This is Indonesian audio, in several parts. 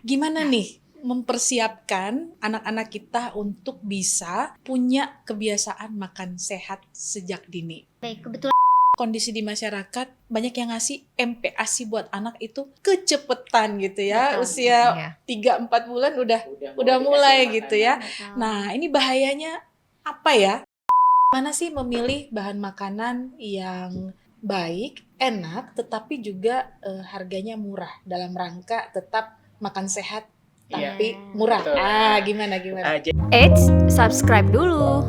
Gimana nih mempersiapkan anak-anak kita untuk bisa punya kebiasaan makan sehat sejak dini? Baik, kebetulan Kondisi di masyarakat banyak yang ngasih MPASI buat anak itu kecepetan gitu ya. betul. Usia Iya. 3-4 bulan udah mulai gitu ya. Betul. Nah, ini bahayanya apa ya? Mana sih memilih bahan makanan yang baik, enak, tetapi juga harganya murah dalam rangka tetap makan sehat tapi Iya. murah. Betul. Gimana? Eits, subscribe dulu.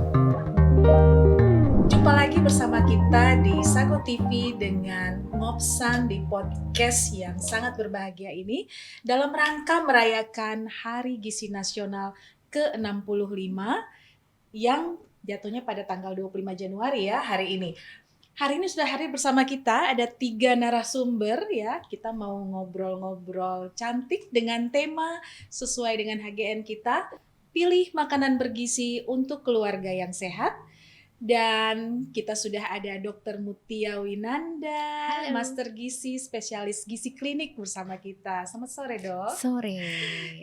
Jumpa lagi bersama kita di Sago TV dengan Ngopsan di podcast yang sangat berbahagia ini dalam rangka merayakan Hari Gizi Nasional ke-65 yang jatuhnya pada tanggal 25 Januari ya hari ini. Hari ini sudah hadir bersama kita ada 3 narasumber ya. Kita mau ngobrol-ngobrol cantik dengan tema sesuai dengan HGN kita. Pilih makanan bergizi untuk keluarga yang sehat. Dan kita sudah ada Dr. Mutia Winanda, Halo. Master Gizi, spesialis gizi klinik bersama kita. Selamat sore, Dok. Sore.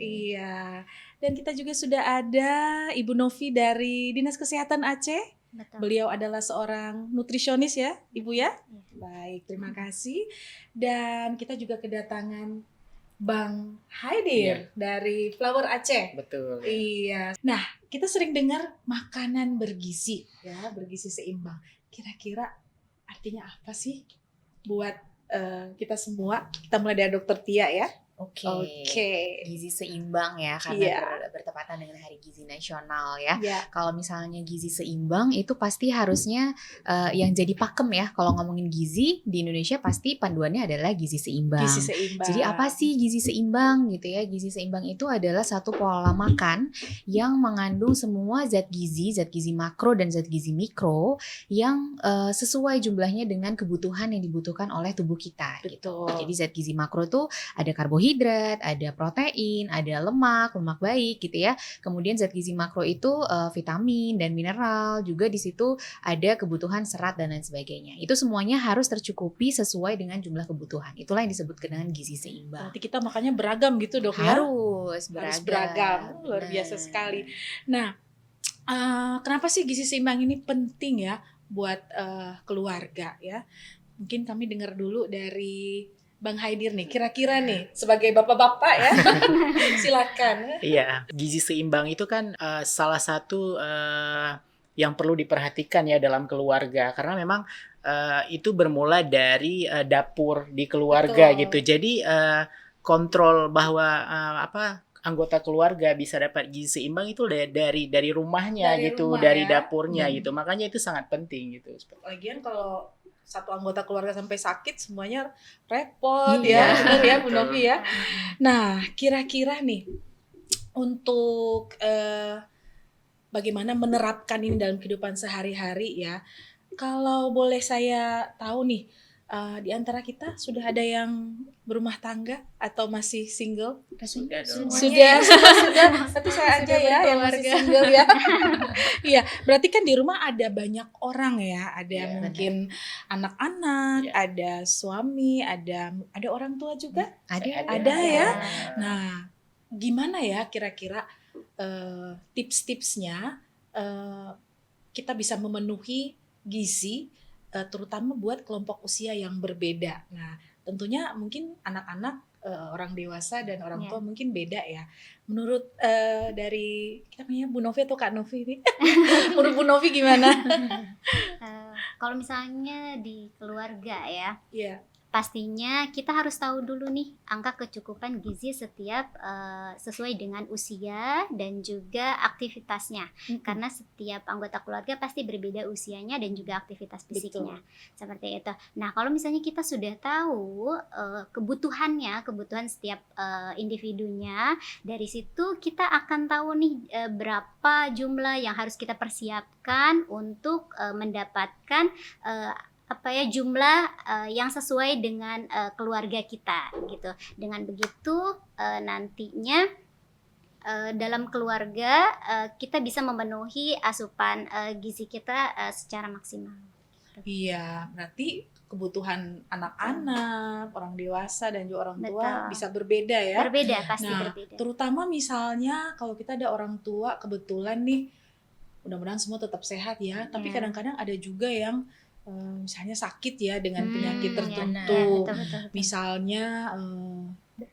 Iya. Dan kita juga sudah ada Ibu Novi dari Dinas Kesehatan Aceh. Betul. Beliau adalah seorang nutrisionis ya, Ibu ya? Iya. Baik, terima kasih. Dan kita juga kedatangan Bang Haidir dari Flower Aceh. Betul. Iya. Nah, kita sering dengar makanan bergizi ya, bergizi seimbang. Kira-kira artinya apa sih buat kita semua? Kita mulai dari Dokter Tia ya. Oke. Gizi seimbang ya, karena Iya. bertepatan dengan Hari Gizi Nasional ya. Ya. Kalau misalnya gizi seimbang itu pasti harusnya yang jadi pakem ya. Kalau ngomongin gizi di Indonesia pasti panduannya adalah gizi seimbang. Gizi seimbang. Jadi apa sih gizi seimbang gitu ya? Gizi seimbang itu adalah satu pola makan yang mengandung semua zat gizi makro dan zat gizi mikro yang sesuai jumlahnya dengan kebutuhan yang dibutuhkan oleh tubuh kita. Gitu. Betul. Jadi zat gizi makro tuh ada karbohidrat, ada protein, ada lemak baik gitu ya. Kemudian zat gizi makro itu vitamin dan mineral, juga di situ ada kebutuhan serat dan lain sebagainya. Itu semuanya harus tercukupi sesuai dengan jumlah kebutuhan. Itulah yang disebut dengan gizi seimbang. Berarti kita makannya beragam gitu, Dok ya? Harus beragam. Luar biasa Benar. sekali. Nah, kenapa sih gizi seimbang ini penting ya buat keluarga ya? Mungkin kami dengar dulu dari Bang Haidir nih, kira-kira nih sebagai bapak-bapak ya, silakan. Iya, gizi seimbang itu kan salah satu yang perlu diperhatikan ya dalam keluarga, karena memang itu bermula dari dapur di keluarga Betul. gitu. Jadi kontrol bahwa anggota keluarga bisa dapat gizi seimbang itu dari rumahnya Dari gitu, rumah dari ya. dapurnya gitu. Makanya itu sangat penting gitu. Lagian kalau satu anggota keluarga sampai sakit semuanya repot Iya, ya, benar ya Bu betul. Novi ya. Nah, kira-kira nih untuk bagaimana menerapkan ini dalam kehidupan sehari-hari ya. Kalau boleh saya tahu nih, di antara kita sudah ada yang berumah tangga atau masih single? Sudah dong. Sudah. Tapi saya aja ya yang masih single ya. Iya, berarti kan di rumah ada banyak orang ya, ada Iya, mungkin anak-anak, Iya. ada suami, ada orang tua juga. Ada Ada ya. Nah, Nah, gimana ya kira-kira tips-tipsnya kita bisa memenuhi gizi terutama buat kelompok usia yang berbeda. Nah, tentunya mungkin anak-anak, orang dewasa dan orang tua mungkin beda ya. Menurut dari kita namanya Bu Novi atau Kak Novi ini? Menurut Bu Novi gimana? Kalau misalnya di keluarga ya, Iya. pastinya kita harus tahu dulu nih angka kecukupan gizi setiap sesuai dengan usia dan juga aktivitasnya. Karena setiap anggota keluarga pasti berbeda usianya dan juga aktivitas fisiknya. Seperti itu. Nah, kalau misalnya kita sudah tahu kebutuhan setiap individunya, dari situ kita akan tahu nih berapa jumlah yang harus kita persiapkan untuk mendapatkan jumlah yang sesuai dengan keluarga kita gitu. Dengan begitu nantinya dalam keluarga kita bisa memenuhi asupan gizi kita secara maksimal. Iya, berarti kebutuhan anak-anak, orang dewasa dan juga orang tua Betul. bisa berbeda ya. Berbeda, pasti Nah, berbeda. terutama misalnya kalau kita ada orang tua kebetulan nih, mudah-mudahan semua tetap sehat ya. Tapi Ya. kadang-kadang ada juga yang misalnya sakit ya dengan penyakit Ya, tertentu. betul. Misalnya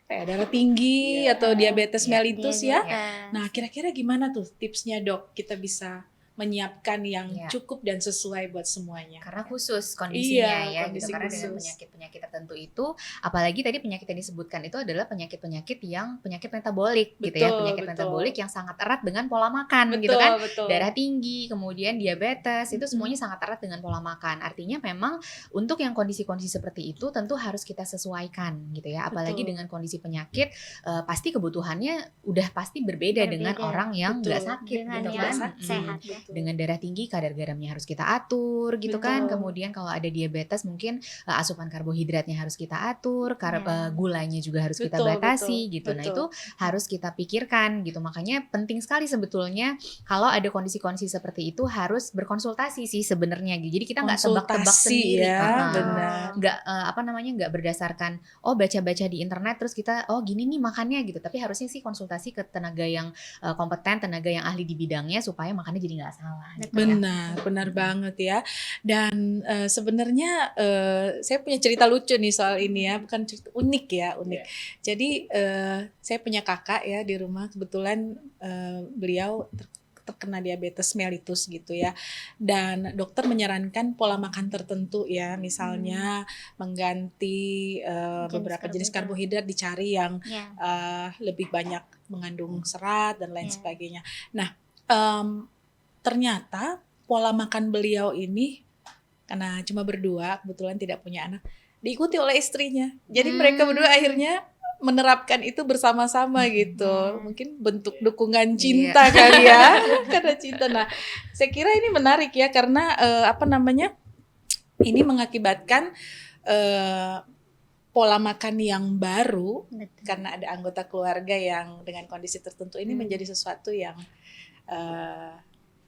darah tinggi atau diabetes Ya. mellitus ya. Diabetes. Nah, kira-kira gimana tuh tipsnya dok? Kita bisa menyiapkan yang Ya. cukup dan sesuai buat semuanya. Karena khusus kondisinya Iya, ya kondisi gitu. Karena dengan khusus. penyakit-penyakit tertentu itu, apalagi tadi penyakit yang disebutkan itu adalah penyakit-penyakit yang penyakit metabolik gitu ya, Betul, penyakit betul. metabolik yang sangat erat dengan pola makan Betul, gitu kan. betul. Darah tinggi, kemudian diabetes, itu Mm-mm. semuanya sangat erat dengan pola makan. Artinya memang untuk yang kondisi-kondisi seperti itu tentu harus kita sesuaikan gitu ya. Apalagi Betul. dengan kondisi penyakit, pasti kebutuhannya udah pasti berbeda dengan Berbeda. orang yang nggak Betul. sakit Dengan gitu yang kan. sakit. sehat ya. Betul. Dengan darah tinggi kadar garamnya harus kita atur gitu kan. Betul. Kemudian kalau ada diabetes mungkin asupan karbohidratnya harus kita atur, Ya. gulanya juga harus kita Betul, batasi betul, gitu. Nah, betul. itu harus kita pikirkan gitu. Makanya penting sekali sebetulnya kalau ada kondisi-kondisi seperti itu harus berkonsultasi sih sebenarnya gitu. Jadi kita nggak tebak-tebak Konsultasi sendiri. ya, Heeh. benar. Nggak berdasarkan baca-baca di internet terus kita gini nih makannya gitu. Tapi harusnya sih konsultasi ke tenaga yang kompeten, tenaga yang ahli di bidangnya supaya makannya jadi nggak salah gitu ya. Benar banget ya. Dan sebenarnya saya punya cerita lucu nih soal ini ya, bukan cerita unik ya, unik. Jadi saya punya kakak ya di rumah, kebetulan beliau terkena diabetes mellitus gitu ya. Dan dokter menyarankan pola makan tertentu ya, misalnya mengganti beberapa jenis karbohidrat, dicari yang Ya. lebih banyak mengandung serat dan lain Ya. sebagainya. Nah, ternyata pola makan beliau ini karena cuma berdua, kebetulan tidak punya anak, diikuti oleh istrinya. Jadi mereka berdua akhirnya menerapkan itu bersama-sama gitu. Mungkin bentuk dukungan cinta kali ya, karena cinta. Nah, saya kira ini menarik ya karena ini mengakibatkan pola makan yang baru. Betul. Karena ada anggota keluarga yang dengan kondisi tertentu ini menjadi sesuatu yang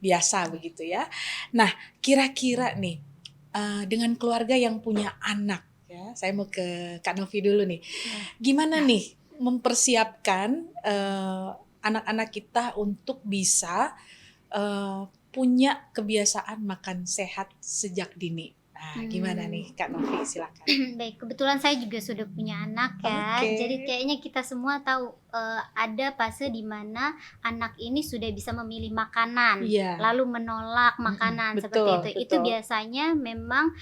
biasa begitu ya. Nah, kira-kira nih dengan keluarga yang punya anak ya, saya mau ke Kak Novi dulu nih. Gimana nih mempersiapkan anak-anak kita untuk bisa punya kebiasaan makan sehat sejak dini? Nah, gimana nih Kak Novi, silakan. Baik, kebetulan saya juga sudah punya anak ya. Oke. Jadi kayaknya kita semua tahu ada fase di mana anak ini sudah bisa memilih makanan, Iya. lalu menolak makanan betul, seperti itu. Itu betul. biasanya memang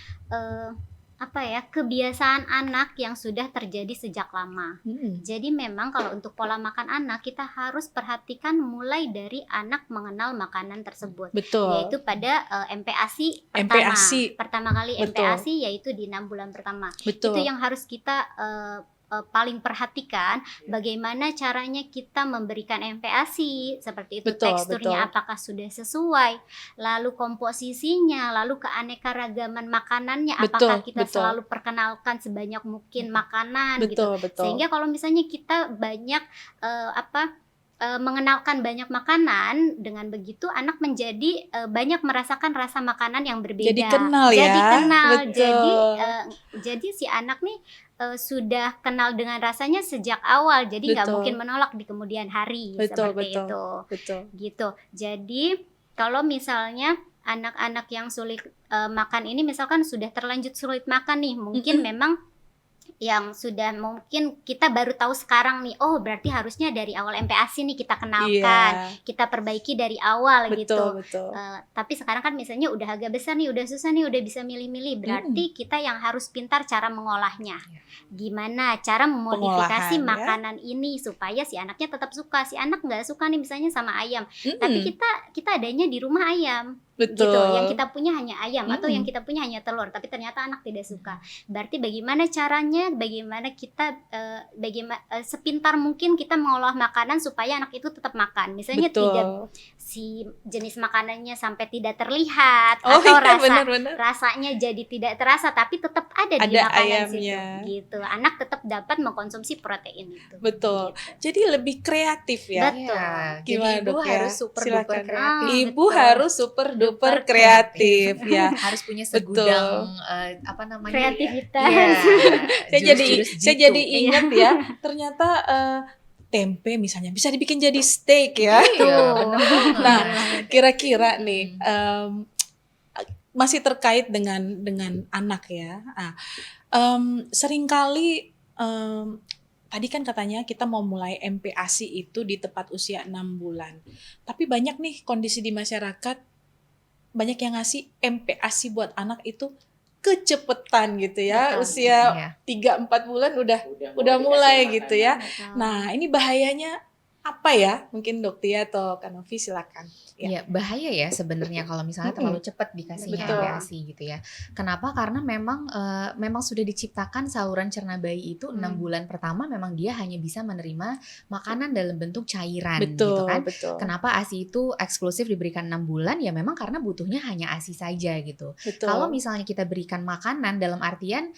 kebiasaan anak yang sudah terjadi sejak lama. Jadi memang kalau untuk pola makan anak kita harus perhatikan mulai dari anak mengenal makanan tersebut. Betul. Yaitu pada MPASI pertama kali Betul. MPASI yaitu di 6 bulan pertama. Betul. Itu yang harus kita paling perhatikan, bagaimana caranya kita memberikan MPASI seperti itu, Betul, teksturnya betul. apakah sudah sesuai, lalu komposisinya, lalu keanekaragaman makanannya, apakah Betul, kita betul. selalu perkenalkan sebanyak mungkin makanan gitu. Betul. Sehingga kalau misalnya kita banyak mengenalkan banyak makanan, dengan begitu anak menjadi banyak merasakan rasa makanan yang berbeda. Jadi kenal ya. Jadi kenal. Betul. Jadi si anak nih sudah kenal dengan rasanya sejak awal. Jadi nggak Betul. mungkin menolak di kemudian hari. Betul, seperti betul. itu. Betul. Gitu. Jadi kalau misalnya anak-anak yang sulit makan ini misalkan sudah terlanjut sulit makan nih, mungkin memang yang sudah mungkin kita baru tahu sekarang nih, oh berarti harusnya dari awal MPASI nih kita kenalkan, kita perbaiki dari awal gitu. Betul. Tapi sekarang kan misalnya udah agak besar nih, udah susah nih, udah bisa milih-milih, berarti kita yang harus pintar cara mengolahnya. Gimana cara memodifikasi Pengolahan, ya. makanan ini supaya si anaknya tetap suka. Si anak nggak suka nih misalnya sama ayam, tapi kita adanya di rumah ayam. Betul. Gitu, yang kita punya hanya ayam atau yang kita punya hanya telur, tapi ternyata anak tidak suka. Berarti bagaimana caranya, bagaimana kita sepintar mungkin kita mengolah makanan supaya anak itu tetap makan. Misalnya tidak si jenis makanannya sampai tidak terlihat atau rasanya jadi tidak terasa, tapi tetap ada di makanan ayamnya. situ. Gitu. Anak tetap dapat mengkonsumsi protein itu. Betul. Gitu. Jadi lebih kreatif ya. Betul. Jadi ibu harus super duper kreatif. Ibu harus super duper super kreatif ya. Harus punya Betul. segudang apa namanya? Kreativitas. Iya, Saya jurus-jurus jadi jitu. ingat ya, ternyata tempe misalnya bisa dibikin jadi steak ya. Iya, benar banget. Nah, kira-kira Hmm. nih masih terkait dengan anak ya. Seringkali tadi kan katanya kita mau mulai MPASI itu di tepat usia 6 bulan. Tapi banyak nih kondisi di masyarakat, banyak yang ngasih MPASI buat anak itu kecepetan gitu ya. Betul. Usia Iya. 3-4 bulan udah mulai dikasih gitu makanan. ya. Betul. Nah, ini bahayanya apa ya? Mungkin Dok Tia atau Kak Novi silakan. Ya. Iya, bahaya ya sebenarnya kalau misalnya terlalu cepat dikasihnya Betul. MPASI gitu ya. Kenapa? Karena memang sudah diciptakan saluran cerna bayi itu 6 bulan pertama memang dia hanya bisa menerima makanan dalam bentuk cairan gitu Betul, kan. betul. Kenapa ASI itu eksklusif diberikan 6 bulan? Ya memang karena butuhnya hanya ASI saja gitu. Betul. Kalau misalnya kita berikan makanan dalam artian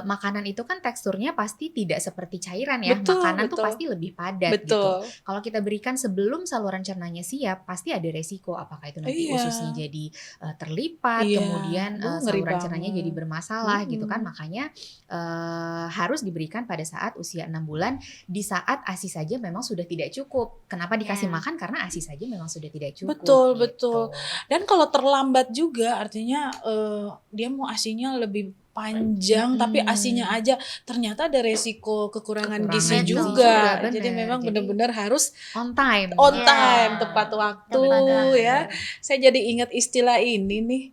makanan itu kan teksturnya pasti tidak seperti cairan ya. Betul, Makanan tuh betul. pasti lebih padat gitu. Betul. Kalau kita berikan sebelum saluran cernanya siap, pasti ada resiko apakah itu nanti Iya. ususnya jadi terlipat, Iya. kemudian Ngeri saluran cernanya banget. jadi bermasalah gitu kan. Mm-mm. Makanya harus diberikan pada saat usia 6 bulan, di saat ASI saja memang sudah tidak cukup. Kenapa dikasih Ya. makan? Karena ASI saja memang sudah tidak cukup. Betul, gitu. betul. Dan kalau terlambat juga artinya dia mau ASINya lebih panjang tapi ASINya aja ternyata ada resiko kekurangan gizi Kekurangan gizi juga. juga, Jadi benar. memang Jadi benar-benar harus On time. on Ya. time, tepat waktu Tepat waktu. ya. Saya jadi ingat istilah ini nih,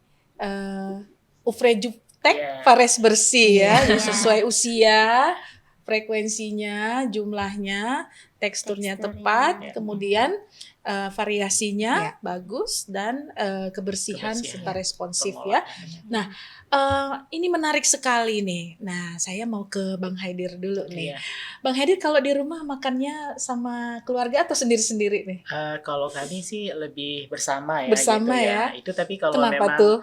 Ufrejuptek Iya. Pares bersih ya, Iya. sesuai usia, frekuensinya, jumlahnya, teksturnya Teksturnya. tepat, Iya. kemudian variasinya Iya. bagus dan kebersihan serta Kebersihan. responsif ya. Nah, ini menarik sekali nih. Nah, saya mau ke Bang Haidir dulu nih. Iya. Bang Haidir kalau di rumah makannya sama keluarga atau sendiri-sendiri nih? Kalau kami sih lebih bersama ya. Bersama gitu ya. Itu tapi kalau Kenapa memang tuh?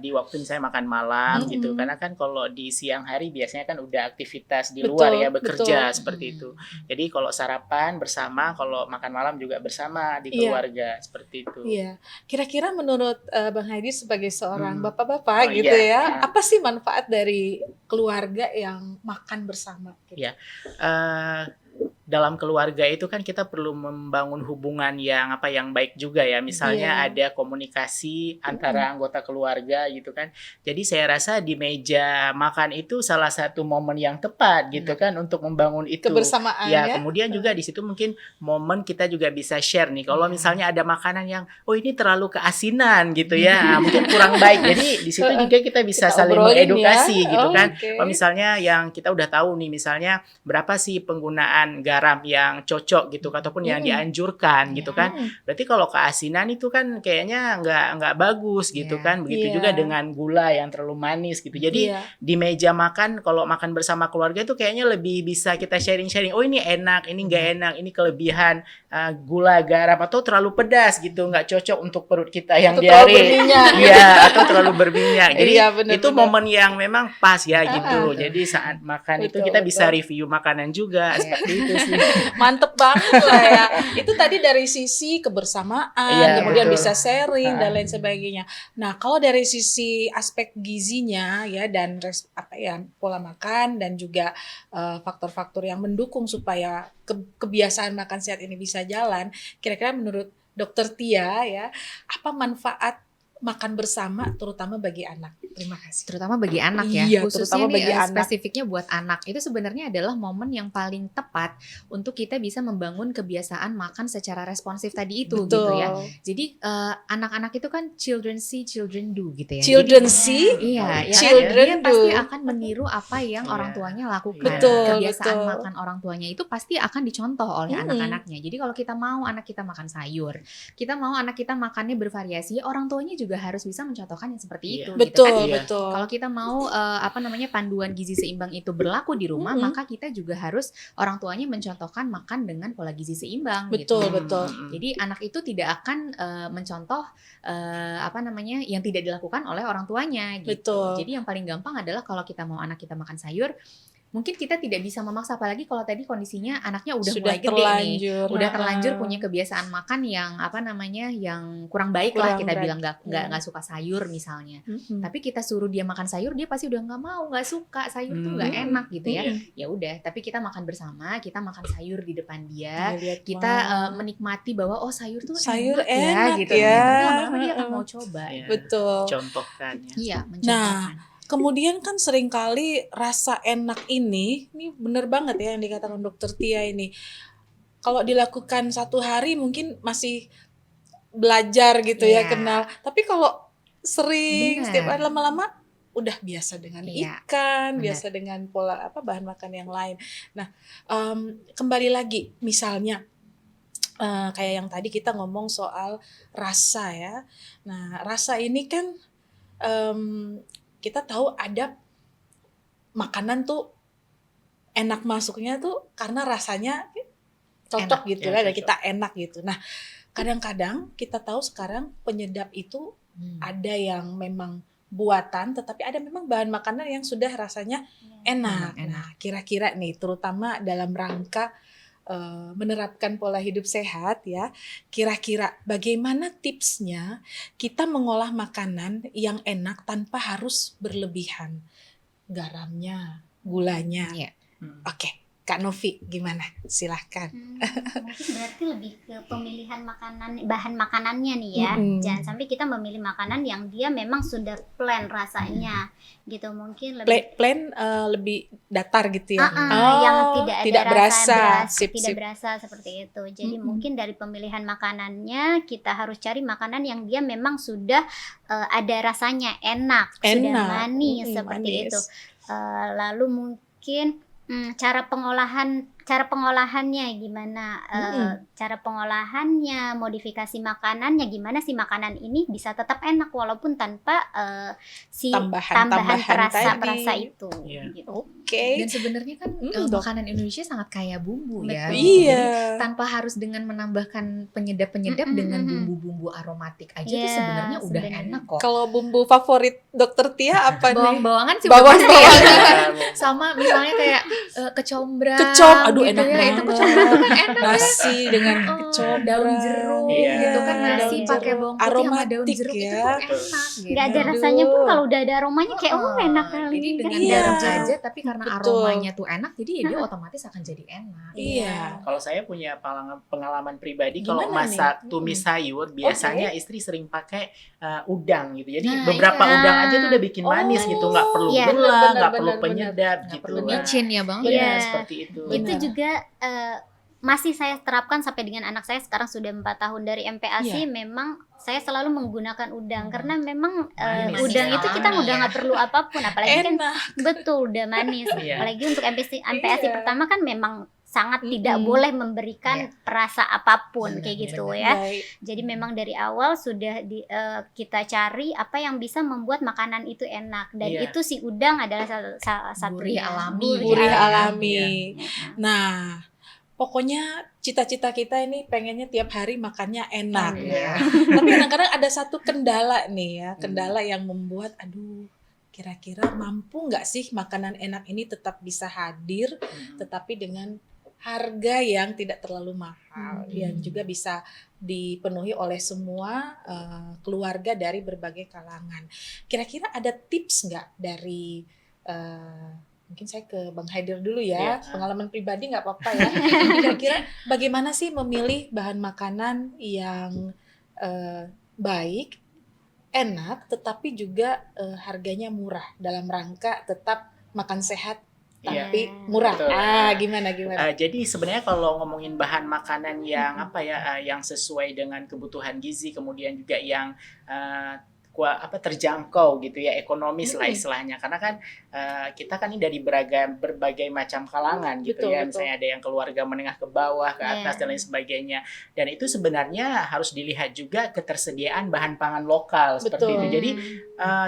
di waktu misalnya makan malam Mm-mm. gitu, karena kan kalau di siang hari biasanya kan udah aktivitas di Betul, luar ya, bekerja betul. seperti itu. Jadi kalau sarapan bersama, kalau makan malam juga bersama di Iya. keluarga seperti itu. Iya. Kira-kira menurut Bang Haidir sebagai seorang Hmm. bapak-bapak Oh, gitu iya. ya, apa sih manfaat dari keluarga yang makan bersama? Gitu? Iya. Dalam keluarga itu kan kita perlu membangun hubungan yang baik juga ya. Misalnya Iya. ada komunikasi antara anggota keluarga gitu kan. Jadi saya rasa di meja makan itu salah satu momen yang tepat gitu kan untuk membangun itu. Kebersamaan Ya, ya. kemudian juga di situ mungkin momen kita juga bisa share nih. Kalau Iya. misalnya ada makanan yang ini terlalu keasinan gitu ya, mungkin kurang baik. Jadi di situ juga kita bisa Kita saling obrolin mengedukasi ya. gitu kan. Oke. Kalau misalnya yang kita udah tahu nih, misalnya berapa sih penggunaan garam yang cocok gitu ataupun yang dianjurkan gitu kan. Berarti kalau keasinan itu kan kayaknya nggak bagus gitu Iya. kan. Begitu Iya. juga dengan gula yang terlalu manis gitu. Jadi Iya. di meja makan kalau makan bersama keluarga itu kayaknya lebih bisa kita sharing-sharing. Oh ini enak, ini nggak enak, ini kelebihan gula, garam atau terlalu pedas gitu, nggak cocok untuk perut kita yang Atau terlalu diare. berminyak. Iya, atau terlalu berminyak. Jadi Iya, benar, itu benar. momen yang memang pas ya gitu. betul. Jadi saat makan itu Betul, kita bisa betul. review makanan juga seperti itu sih. Mantep banget lah ya. Itu tadi dari sisi kebersamaan, Iya, kemudian betul. bisa sharing dan lain sebagainya. Nah, kalau dari sisi aspek gizinya ya dan pola makan dan juga faktor-faktor yang mendukung supaya kebiasaan makan sehat ini bisa jalan, kira-kira menurut Dokter Tia ya, apa manfaat makan bersama terutama bagi anak? Terima kasih. Terutama bagi anak ya, Iya, khususnya terutama nih bagi anak. spesifiknya buat anak. Itu sebenarnya adalah momen yang paling tepat untuk kita bisa membangun kebiasaan makan secara responsif tadi itu gitu ya. Jadi anak-anak itu kan children see, children do gitu ya. Children Jadi, see, iya, ya kan? children Dia pasti do. akan meniru apa yang orang Iya. tuanya lakukan. Betul, Kebiasaan betul. makan orang tuanya itu pasti akan dicontoh oleh Mm-mm. anak-anaknya. Jadi kalau kita mau anak kita makan sayur, kita mau anak kita makannya bervariasi, orang tuanya juga harus bisa mencontohkan yang seperti Iya. itu. gitu Betul, kan. Iya. betul. Kalau kita mau panduan gizi seimbang itu berlaku di rumah, Mm-mm. maka kita juga harus orang tuanya mencontohkan makan dengan pola gizi seimbang. Betul, gitu. betul. Jadi anak itu tidak akan mencontoh yang tidak dilakukan oleh orang tuanya. Gitu. Betul. Jadi yang paling gampang adalah kalau kita mau anak kita makan sayur, mungkin kita tidak bisa memaksa, apalagi kalau tadi kondisinya anaknya udah Sudah mulai gede nih, terlanjur. udah terlanjur Heeh. punya kebiasaan makan yang yang kurang baik lah, Kurang kita baik, bilang iya. nggak suka sayur misalnya. Mm-mm. Tapi kita suruh dia makan sayur, dia pasti udah nggak mau, nggak suka, sayur tuh nggak enak gitu ya. Iya. Ya udah, tapi kita makan bersama, kita makan sayur di depan dia, Dia lihat, kita wah, menikmati bahwa oh sayur tuh sayur enak ya enak gitu. ya. Nanti lama-lama dia akan Heeh. mau coba. Iya. Betul. Contohkan ya. Iya, mencontohkan. Kemudian kan seringkali rasa enak ini bener banget ya yang dikatakan Dokter Tia ini. Kalau dilakukan 1 hari mungkin masih belajar gitu ya, Iya. kenal. Tapi kalau sering Bener. setiap hari lama-lama udah biasa dengan Iya, ikan, bener. biasa dengan pola bahan makan yang lain. Nah, kembali lagi misalnya kayak yang tadi kita ngomong soal rasa ya. Nah, rasa ini kan kita tahu ada makanan tuh enak masuknya tuh karena rasanya cocok Enak, gitu ya, ya, dan cocok. kita enak gitu. Nah, kadang-kadang kita tahu sekarang penyedap itu ada yang memang buatan, tetapi ada memang bahan makanan yang sudah rasanya enak. Enak. Nah, kira-kira nih, terutama dalam rangka menerapkan pola hidup sehat ya, kira-kira bagaimana tipsnya kita mengolah makanan yang enak tanpa harus berlebihan garamnya, gulanya. Iya. Oke, Kak Novi gimana? Silahkan. Mungkin berarti lebih ke pemilihan bahan makanannya nih ya. Mm-mm. Jangan sampai kita memilih makanan yang dia memang sudah plain rasanya gitu. Mungkin lebih Plain lebih datar gitu ya. yang tidak ada tidak rasa berasa. Sip, tidak sip. berasa seperti itu. Jadi Mm-mm. mungkin dari pemilihan makanannya kita harus cari makanan yang dia memang sudah ada rasanya sudah Enak. manis Mm-mm, seperti manis. itu. Lalu mungkin cara pengolahannya gimana, cara pengolahannya, modifikasi makanannya gimana sih makanan ini bisa tetap enak walaupun tanpa si tambahan perasa tadi. itu. Iya. Gitu. Oke. Dan sebenarnya kan Dok. makanan Indonesia sangat kaya bumbu ya. Betul. Gitu. Iya. Jadi tanpa harus dengan menambahkan penyedap-penyedap dengan bumbu-bumbu aromatik aja tuh Iya, sebenarnya udah sebenarnya. enak kok. Kalau bumbu favorit Dokter Tia apa nih? Bawang-bawangan sih Bawang-bawangan. udah pasti ya. Sama misalnya kayak kecombrang. Kecom, aduh gitu enak ya. banget. Itu kecombrang tuh kan enak. Nasi dengan Oh, kecombrang. daun jeruk Iya. gitu kan, nasi daun pakai jeruk. bawang putih sama daun Aromatik jeruk itu ya. tuh enak gitu. Nggak ada Aduh. rasanya pun kalau udah ada aromanya kayak enak kali. Jadi dengan Iya. garam aja, tapi karena Betul. aromanya tuh enak, jadi ya dia otomatis akan jadi enak. Iya. Kalau saya punya pengalaman pribadi, Gimana kalau masak nih? tumis sayur, biasanya istri sering pakai udang gitu. Jadi Nah, beberapa iya. udang aja tuh udah bikin manis gitu, nggak perlu Iya. gula, Benar, nggak perlu benar, penyedap Nggak gitu. perlu Nah, micin ya bang. benar, Iya. seperti itu. Benar. Itu juga masih saya terapkan sampai dengan anak saya sekarang sudah 4 tahun dari MPASI. Memang saya selalu menggunakan udang karena memang Manis. udang itu kita Manis. udah nggak perlu apapun, apalagi kan Enak. betul udah manis. Iya. Apalagi untuk MPASI Iya. pertama kan memang sangat tidak boleh memberikan rasa apapun kayak gitu ya. Baik. Jadi memang dari awal sudah kita cari apa yang bisa membuat makanan itu enak, dan Iya. itu si udang adalah salah satu Gurih alami. Gurih Iya. alami. Iya. Nah, pokoknya cita-cita kita ini pengennya tiap hari makannya enak. Iya. Tapi kadang-kadang ada satu kendala nih ya, kendala yang membuat aduh, kira-kira mampu nggak sih makanan enak ini tetap bisa hadir, tetapi dengan harga yang tidak terlalu mahal, yang juga bisa dipenuhi oleh semua keluarga dari berbagai kalangan. Kira-kira ada tips nggak dari mungkin saya ke Bang Haider dulu ya, Iya. pengalaman pribadi nggak apa-apa ya. Kira-kira bagaimana sih memilih bahan makanan yang baik, enak, tetapi juga harganya murah dalam rangka tetap makan sehat tapi Iya. murah. Betul. Gimana? Jadi sebenarnya kalau ngomongin bahan makanan yang yang sesuai dengan kebutuhan gizi, kemudian juga yang terjangkau gitu ya, ekonomis lah istilahnya, karena kan kita kan ini dari berbagai macam kalangan gitu Betul, ya, betul. misalnya ada yang keluarga menengah ke bawah, ke atas dan lain sebagainya, dan itu sebenarnya harus dilihat juga ketersediaan bahan pangan lokal seperti Betul. itu. Jadi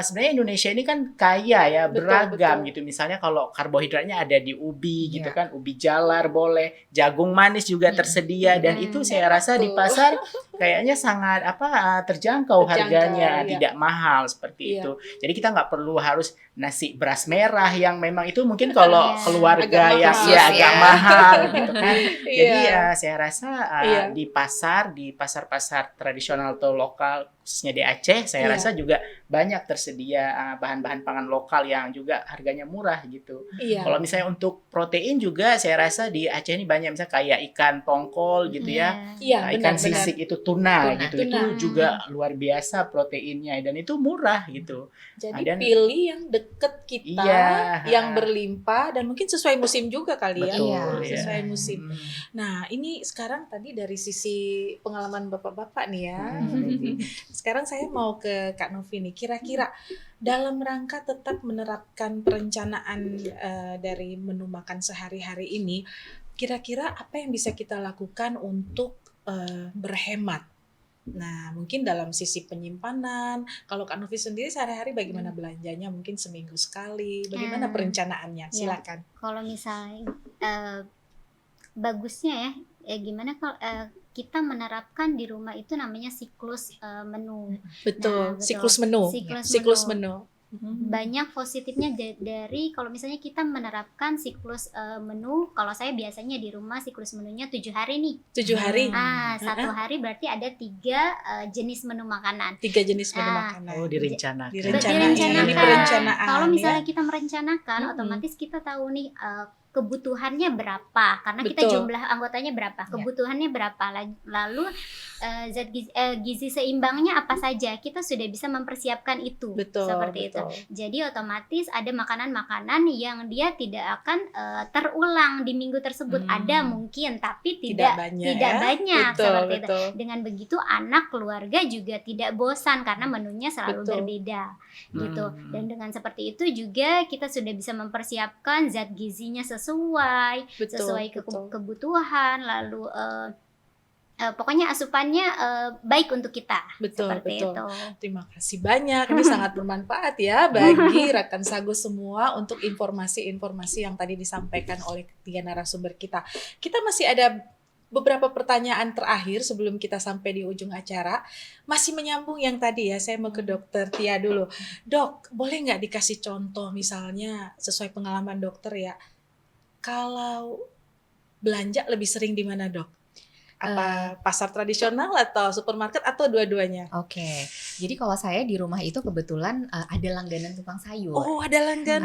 sebenarnya Indonesia ini kan kaya ya, Betul, beragam betul. gitu, misalnya kalau karbohidratnya ada di ubi gitu Iya. kan, ubi jalar boleh, jagung manis juga tersedia, dan itu saya rasa di Betul. pasar kayaknya sangat terjangkau Terjangkau, harganya, iya. tidak mahal seperti Iya. itu. Jadi kita nggak perlu harus nasi beras merah yang memang itu mungkin kalau Iya. keluarga Agak yang mahal. ya agak Ya. mahal gitu kan. Jadi Iya. saya rasa Iya. di pasar-pasar tradisional atau lokal khususnya di Aceh, saya Iya. rasa juga banyak tersedia bahan-bahan pangan lokal yang juga harganya murah gitu. Iya. Kalau misalnya untuk protein juga saya rasa di Aceh ini banyak misalnya kayak ikan tongkol gitu ya. Iya, Ikan benar-benar. sisik itu tuna Tuna. gitu. Tuna. Itu juga luar biasa proteinnya dan itu murah gitu. Jadi Dan- pilih yang deket kita, Iya. yang berlimpah dan mungkin sesuai musim juga kali ya. Betul, Iya. Sesuai ya. musim. Hmm. Nah, ini sekarang tadi dari sisi pengalaman bapak-bapak nih ya. Hmm. Sekarang saya mau ke Kak Novi nih. Kira-kira dalam rangka tetap menerapkan perencanaan dari menu makan sehari-hari ini, kira-kira apa yang bisa kita lakukan untuk berhemat? Nah, mungkin dalam sisi penyimpanan, kalau Kak Novi sendiri sehari-hari bagaimana belanjanya? Mungkin seminggu sekali, bagaimana perencanaannya? Silakan. Kalau misalnya bagusnya gimana kalau kita menerapkan di rumah itu namanya siklus menu. Betul, Nah, betul. siklus menu. Siklus menu. Banyak positifnya dari kalau misalnya kita menerapkan siklus menu. Kalau saya biasanya di rumah siklus menunya 7 hari nih. 7 hari, Satu hari berarti ada 3 jenis menu makanan. 3 jenis menu makanan. Oh, direncanakan. Direncanakan. Ini perencanaan, Kalau misalnya ya. kita merencanakan, otomatis kita tahu nih kebutuhannya berapa, karena kita Betul. jumlah anggotanya berapa, kebutuhannya berapa, lalu zat gizi seimbangnya apa saja, kita sudah bisa mempersiapkan itu. Betul, Seperti betul. itu. Jadi otomatis ada makanan-makanan yang dia tidak akan terulang di minggu tersebut. Ada mungkin, tapi tidak banyak. Betul, seperti itu. betul. Dengan begitu anak keluarga juga tidak bosan karena menunya selalu Betul. berbeda gitu. Dan dengan seperti itu juga kita sudah bisa mempersiapkan zat gizinya sesuai Betul. kebutuhan, lalu pokoknya asupannya baik untuk kita. Betul, Seperti betul. itu. Terima kasih banyak. Ini sangat bermanfaat ya bagi rekan Sago semua untuk informasi-informasi yang tadi disampaikan oleh ketiga narasumber kita. Kita masih ada beberapa pertanyaan terakhir sebelum kita sampai di ujung acara. Masih menyambung yang tadi ya, saya mau ke Dokter Tia dulu. Dok, boleh nggak dikasih contoh misalnya sesuai pengalaman dokter ya, kalau belanja lebih sering di mana, Dok? Apa pasar tradisional atau supermarket atau dua-duanya? Oke, jadi kalau saya di rumah itu kebetulan ada langganan tukang sayur. Oh, ada langganan.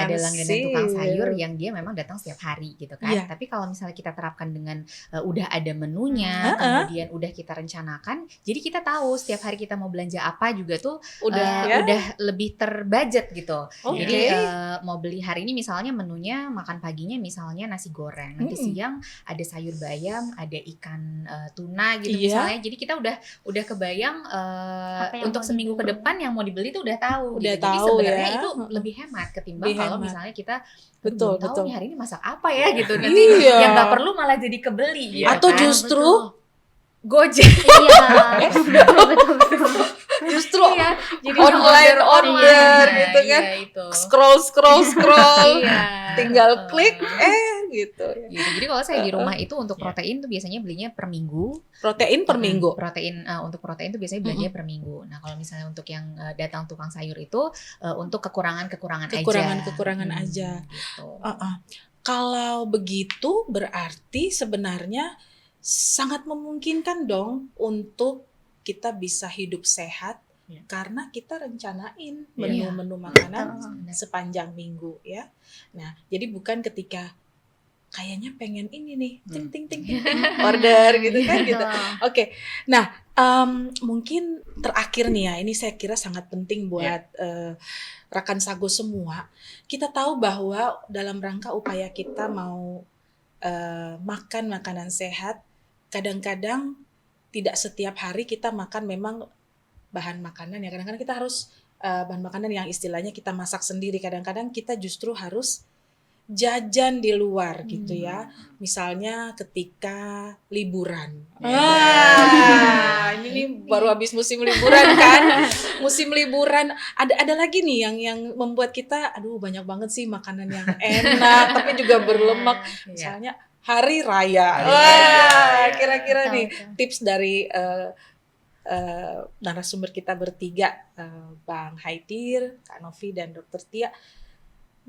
Ada langganan tukang Sip. sayur yang dia memang datang setiap hari gitu kan. Iya. Tapi kalau misalnya kita terapkan dengan udah ada menunya, kemudian udah kita rencanakan, jadi kita tahu setiap hari kita mau belanja apa juga tuh Udah ya? udah lebih terbudget gitu. Oke. Jadi mau beli hari ini misalnya menunya makan paginya misalnya nasi goreng, nanti siang ada sayur bayam, ada ikan tuna gitu Iya. misalnya. Jadi kita udah kebayang yang untuk mau seminggu ke dibeli. depan yang mau dibeli tuh udah tahu. Udah gitu. Jadi tahu sebenarnya ya. itu lebih hemat ketimbang Lebih kalau hemat. misalnya kita Betul, belum tahu betul. nih hari ini masak apa ya gitu. Nanti Iya. yang nggak perlu malah jadi kebeli. Gitu Atau kan. justru Gojek. Iya, betul. justru Iya, jadi online order Nah, gitu kan. Iya, itu. scroll. Iya. Tinggal klik gitu. Gitu. Jadi kalau saya di rumah itu untuk protein tuh biasanya belinya per minggu. Protein per minggu. Protein untuk protein tuh biasanya belanja per minggu. Nah, kalau misalnya untuk yang datang tukang sayur itu untuk kekurangan-kekurangan aja. Kekurangan-kekurangan aja. Gitu. Kalau begitu berarti sebenarnya sangat memungkinkan dong untuk kita bisa hidup sehat Ya. karena kita rencanain Iya. menu-menu makanan Benar. sepanjang minggu ya. Nah, jadi bukan ketika kayaknya pengen ini nih, ting ting order gitu kan gitu. Oke. Nah, mungkin terakhir nih ya, ini saya kira sangat penting buat rekan Sago semua. Kita tahu bahwa dalam rangka upaya kita mau makan makanan sehat, kadang-kadang tidak setiap hari kita makan memang bahan makanan ya. Kadang-kadang kita harus bahan makanan yang istilahnya kita masak sendiri. Kadang-kadang kita justru harus jajan di luar gitu ya. Misalnya ketika liburan. Ini baru habis musim liburan kan. Musim liburan ada lagi nih yang membuat kita aduh banyak banget sih makanan yang enak tapi juga berlemak. Misalnya hari raya. Hari raya. Kira-kira nih Betul. tips dari narasumber kita bertiga, Bang Haidir, Kak Novi, dan Dr. Tia.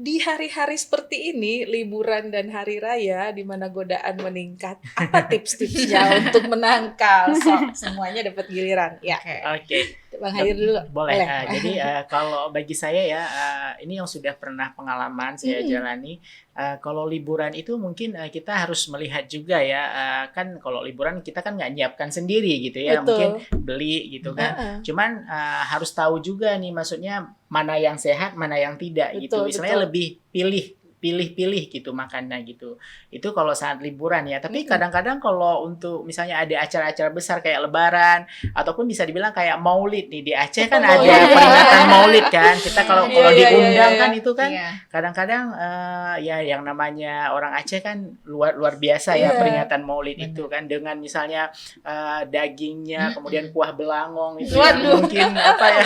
Di hari-hari seperti ini, liburan dan hari raya, di mana godaan meningkat, apa tips-tipsnya untuk menangkal semuanya dapat giliran? Ya, Oke. Bang Haidir dulu. Boleh. Jadi kalau bagi saya ya, ini yang sudah pernah pengalaman saya jalani. Kalau liburan itu mungkin kita harus melihat juga ya, kan kalau liburan kita kan nggak nyiapkan sendiri gitu ya, Betul. mungkin beli gitu kan. Cuman harus tahu juga nih, maksudnya mana yang sehat, mana yang tidak gitu. Betul, Misalnya betul. lebih pilih gitu makannya gitu. Itu kalau saat liburan ya. Tapi kadang-kadang kalau untuk misalnya ada acara-acara besar kayak Lebaran ataupun bisa dibilang kayak Maulid nih, di Aceh kan ada peringatan Maulid kan. Kita kalau diundang kan itu kan kadang-kadang ya yang namanya orang Aceh kan luar biasa ya peringatan Maulid itu kan, dengan misalnya dagingnya, kemudian kuah belangong itu yang mungkin apa ya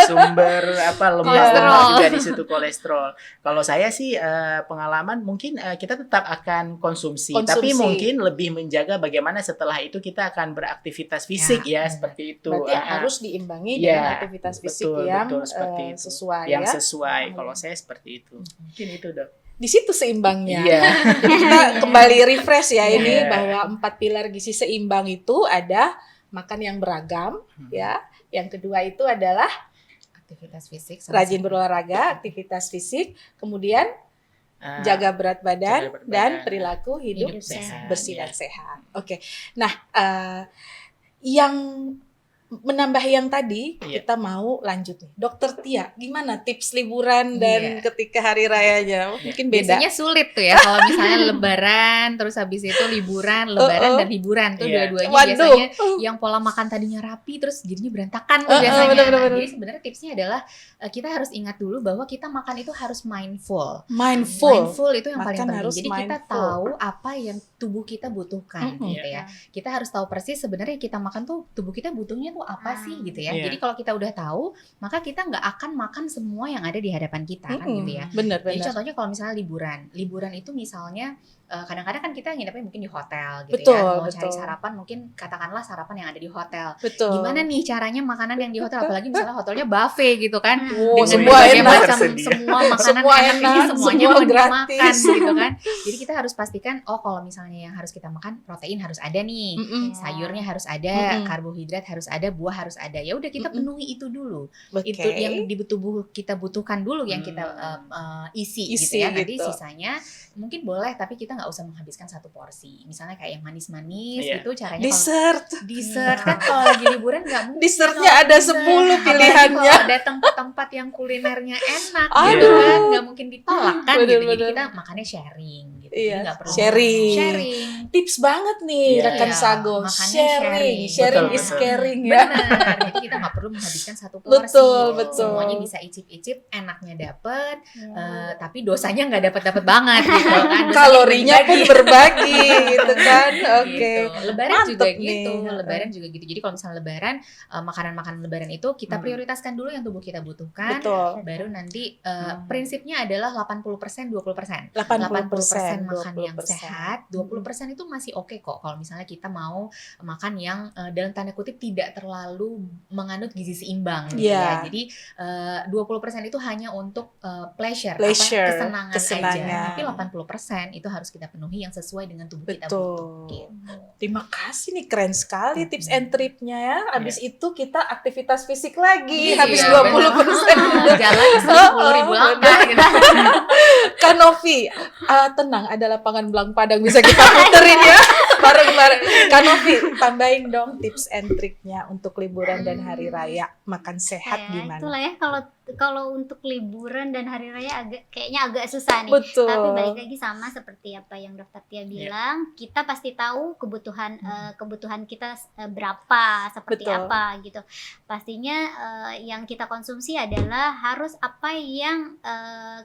sumber lemak juga di situ, kolesterol. Kalau saya sih pengalaman mungkin kita tetap akan konsumsi, tapi mungkin lebih menjaga bagaimana setelah itu kita akan beraktivitas fisik seperti itu. Berarti harus diimbangi dengan aktivitas fisik yang seperti itu. sesuai yang ya. sesuai. Kalau saya seperti itu. Mungkin itu, Dok. Di situ seimbangnya. Iya. Kita kembali refresh ya ini bahwa 4 pilar gizi seimbang itu ada makan yang beragam ya. Yang kedua itu adalah Aktivitas fisik, rajin berolahraga, aktivitas fisik, kemudian jaga berat badan dan perilaku hidup sehat, bersih dan sehat. Oke. Nah, yang menambah yang tadi kita mau lanjut nih. Dokter Tia, gimana tips liburan dan ketika hari rayanya? Mungkin beda. Biasanya sulit tuh ya kalau misalnya lebaran terus habis itu liburan, lebaran dan hiburan tuh dua-duanya biasanya yang pola makan tadinya rapi terus jadinya berantakan tuh biasanya. Bener. Jadi sebenarnya tipsnya adalah kita harus ingat dulu bahwa kita makan itu harus mindful. Mindful Itu yang paling Makan penting. harus Jadi kita mindful. tahu apa yang tubuh kita butuhkan gitu ya. Kita harus tahu persis sebenarnya kita makan tuh tubuh kita butuhnya tuh apa sih gitu ya. Jadi kalau kita udah tahu, maka kita nggak akan makan semua yang ada di hadapan kita kan gitu ya. Bener. Jadi contohnya kalau misalnya liburan itu misalnya kadang-kadang kan kita nginepnya mungkin di hotel gitu Betul, ya. Mau betul. cari sarapan mungkin katakanlah sarapan yang ada di hotel. Betul. Gimana nih caranya makanan yang di hotel, apalagi misalnya hotelnya buffet gitu kan. Oh, Dengan semua berbagai enak. macam Tersedia. semua makanan Semua enak ini enak, semuanya semua mau dimakan gratis. gitu kan. Jadi kita harus pastikan kalau misalnya yang harus kita makan protein harus ada nih. Sayurnya harus ada, karbohidrat harus ada, buah harus ada. Ya udah kita penuhi itu dulu. Itu yang di tubuh kita butuhkan dulu yang kita isi gitu ya. Nanti gitu. sisanya mungkin boleh tapi kita nggak usah menghabiskan satu porsi. Misalnya kayak yang manis-manis gitu caranya dessert kan kalau lagi liburan nggak mungkin. Dessertnya ada 10 pilihannya. Kalau datang ke tempat yang kulinernya enak gitu kan nggak mungkin ditolak kan gitu. Jadi Bener. kita makannya sharing gitu. Iya, Jadi nggak perlu sharing. Tips banget nih rekan Sago. Makannya Sharing Betul, is betul. caring ya. Benar. Jadi kita nggak perlu menghabiskan satu porsi. Betul. Semuanya bisa icip-icip, enaknya dapet, tapi dosanya nggak dapet banget gitu kan. Dosanya Kalorinya pun berbagi gitu kan. Oke. Gitu. Lebaran Mantep juga nih. gitu. Lebaran juga gitu. Jadi kalau misalnya lebaran, makanan-makanan lebaran itu kita prioritaskan dulu yang tubuh kita butuhkan. Betul. Baru nanti prinsipnya adalah 80% 20%. 80% makan yang sehat, 20% itu masih oke kok. Kalau misalnya kita mau makan yang dalam tanda kutip tidak terlalu menganut gizi seimbang gitu ya. Jadi 20% itu hanya untuk pleasure, kesenangan aja. Tapi 80% itu harus kita penuhi yang sesuai dengan tubuh kita butuh. Gitu. Terima kasih nih, keren sekali tips and tripnya ya. Habis itu kita aktivitas fisik lagi. Habis 20%. Jalan 10.000 langkah gitu. Kak Novi, tenang, ada lapangan Belang Padang bisa kita puterin ya bareng-bareng. Kak Novi, tambahin dong tips and triknya untuk liburan dan hari raya makan sehat gimana? Itulah ya, kalau untuk liburan dan hari raya kayaknya agak susah nih. Betul. Tapi balik lagi sama seperti apa yang Dokter Tia bilang, kita pasti tahu kebutuhan kita berapa, seperti Betul. apa gitu. Pastinya yang kita konsumsi adalah harus apa yang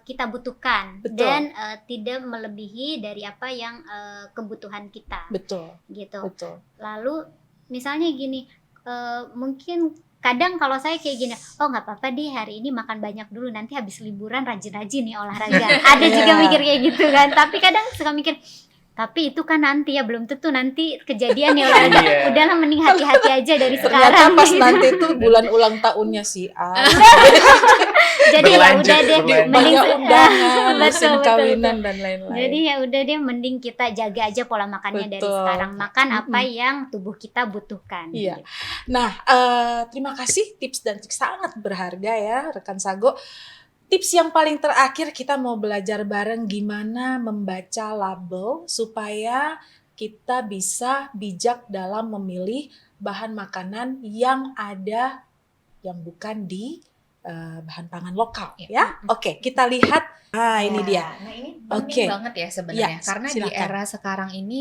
kita butuhkan. Betul. Dan tidak melebihi dari apa yang kebutuhan kita. Betul. Gitu. Betul. Lalu misalnya gini, mungkin kadang kalau saya kayak gini, nggak apa-apa deh hari ini makan banyak dulu, nanti habis liburan rajin-rajin nih olahraga. Ada juga mikir kayak gitu kan, tapi kadang suka mikir Tapi itu kan nanti ya, belum tentu nanti kejadian ya. Iya. Udahlah mending hati-hati aja dari Ternyata sekarang. pas nanti tuh bulan ulang tahunnya si A. Jadi ya Berlanjut, udah deh, berlanjut. mending Banyak undangan, musim betul, kawinan dan lain-lain. Jadi ya udah deh, mending kita jaga aja pola makannya dari Betul. sekarang. Makan apa yang tubuh kita butuhkan. Iya. Nah, terima kasih tips dan trik sangat berharga ya rekan Sago. Tips yang paling terakhir, kita mau belajar bareng gimana membaca label supaya kita bisa bijak dalam memilih bahan makanan yang ada yang bukan di bahan pangan lokal ya. Oke, kita lihat. Nah, ini dia. Nah, ini Oke. penting banget ya sebenarnya, Ya, karena di silakan. era sekarang ini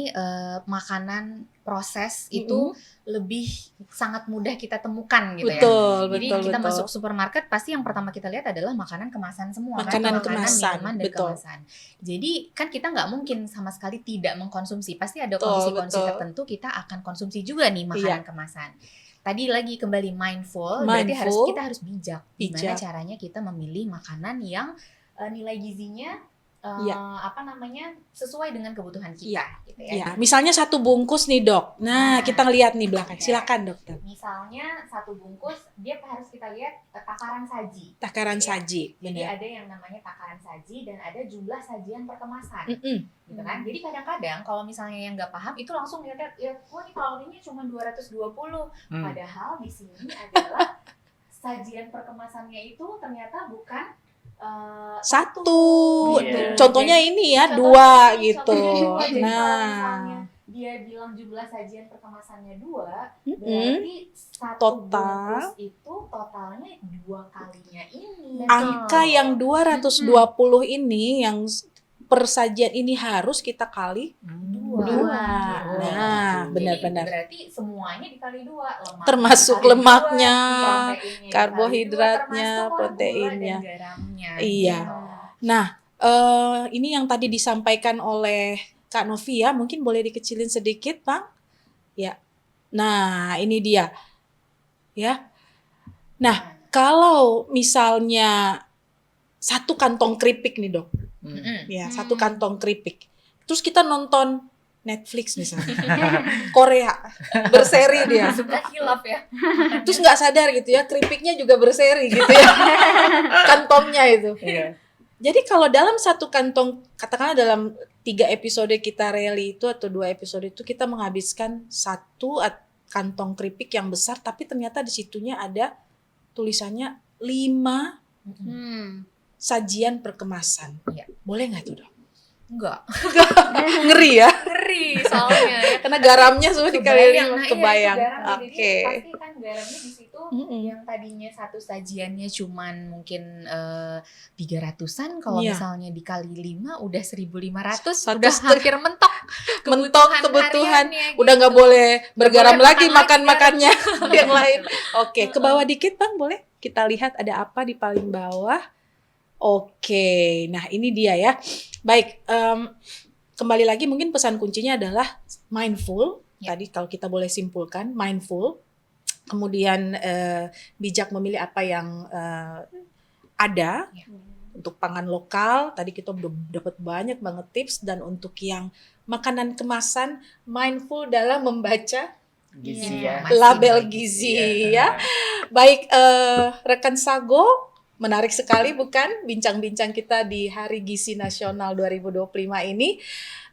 makanan proses itu lebih sangat mudah kita temukan gitu ya. Betul, Jadi betul, kita betul. masuk supermarket pasti yang pertama kita lihat adalah makanan kemasan semua, Makanan kan? kemasan, minuman dan betul. kemasan. Jadi kan kita nggak mungkin sama sekali tidak mengkonsumsi. Pasti ada Betul, kondisi-kondisi betul. tertentu kita akan konsumsi juga nih makanan kemasan. Tadi lagi kembali mindful, berarti Mindful. kita harus bijak. Gimana Bijak. caranya kita memilih makanan yang nilai gizinya Iya. sesuai dengan kebutuhan kita gitu ya. Ya, misalnya satu bungkus nih, Dok. Nah, kita lihat nih belakang. Oke. Silakan, Dokter. Misalnya satu bungkus dia harus kita lihat takaran saji. Takaran Iya. saji, Jadi benar. ada yang namanya takaran saji dan ada jumlah sajian per kemasan. Mm-mm. Gitu kan. Jadi kadang-kadang kalau misalnya yang nggak paham itu langsung lihat ya, oh ini kalorinya cuma 220. Padahal di sini adalah sajian per kemasannya itu ternyata bukan Satu. Iya. Contohnya ini ya, Contohnya dua ini, gitu. contohnya dua. Jadi kalau misalnya Nah, dia bilang jumlah sajian per kemasannya 2, mm-mm. berarti satu Total. bungkus itu totalnya 2 kalinya ini. Betul. Angka yang 220 ini yang persajian ini harus kita kali Dua. Nah, Jadi benar-benar. berarti semuanya dikali 2, lemak Termasuk dikali lemaknya, 2, proteinnya karbohidratnya, dikali 2, termasuk proteinnya. gula dan garamnya. Iya. Gitu. Nah, ini yang tadi disampaikan oleh Kak Novi ya, mungkin boleh dikecilin sedikit, Bang? Ya. Nah, ini dia. Ya. Nah, kalau misalnya satu kantong keripik nih, Dok. Mm-mm. Ya, satu kantong keripik. Terus kita nonton Netflix misalnya. Korea. Berseri dia. Suka hilaf ya. Terus nggak sadar gitu ya, keripiknya juga berseri gitu ya. Kantongnya itu. Iya. Jadi kalau dalam satu kantong, katakanlah dalam 3 episode kita rally itu atau 2 episode itu kita menghabiskan satu kantong keripik yang besar, tapi ternyata di situnya ada tulisannya 5 sajian per kemasan. Iya. Boleh nggak tuh, Dok? Enggak. Ngeri ya, Ngeri soalnya ya. karena garamnya semua dikali 5, Nah, kebayang. Iya, itu garam. Oke. Jadi pasti kan garamnya di situ Mm-mm. yang tadinya satu sajiannya cuman mungkin 300-an, kalau Iya. misalnya dikali 5 udah 1.500, Satu udah setengah. hampir mentok Kebutuhan. hariannya Udah nggak gitu. boleh bergaram boleh lagi makan makan-makannya yang lain. Oke, ke bawah dikit Bang, boleh? Kita lihat ada apa di paling bawah. Oke, nah ini dia ya. Baik, kembali lagi mungkin pesan kuncinya adalah mindful. Ya. Tadi kalau kita boleh simpulkan, mindful. Kemudian bijak memilih apa yang ada. Ya. Untuk pangan lokal, tadi kita udah dapat banyak banget tips. Dan untuk yang makanan kemasan, mindful dalam membaca Gizi Iya. ya. label Masih gizi Iya. ya. Baik, rekan Sago, menarik sekali bukan bincang-bincang kita di Hari Gizi Nasional 2025 ini.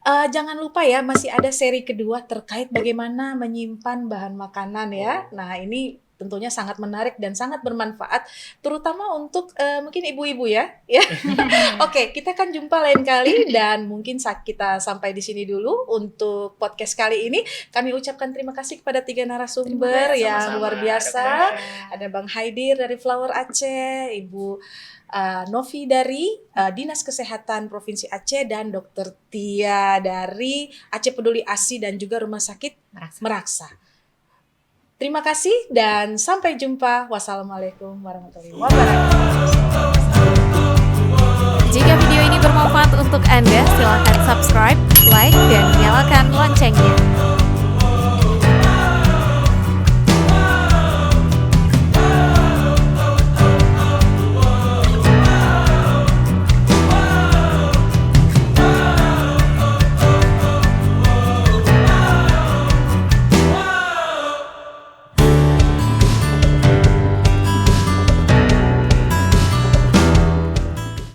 Jangan lupa ya, masih ada seri kedua terkait bagaimana menyimpan bahan makanan ya. Nah, ini tentunya sangat menarik dan sangat bermanfaat, terutama untuk mungkin ibu-ibu ya. Oke, kita akan jumpa lain kali dan mungkin saat kita sampai di sini dulu untuk podcast kali ini. Kami ucapkan terima kasih kepada 3 narasumber yang Sama-sama. luar biasa. Sama-sama. Ada Bang Haidir dari Flower Aceh, Ibu Novi dari Dinas Kesehatan Provinsi Aceh, dan Dr. Tia dari Aceh Peduli ASI dan juga Rumah Sakit Meraksa. Terima kasih dan sampai jumpa. Wassalamualaikum warahmatullahi wabarakatuh. Jika video ini bermanfaat untuk Anda, silakan subscribe, like, dan nyalakan loncengnya.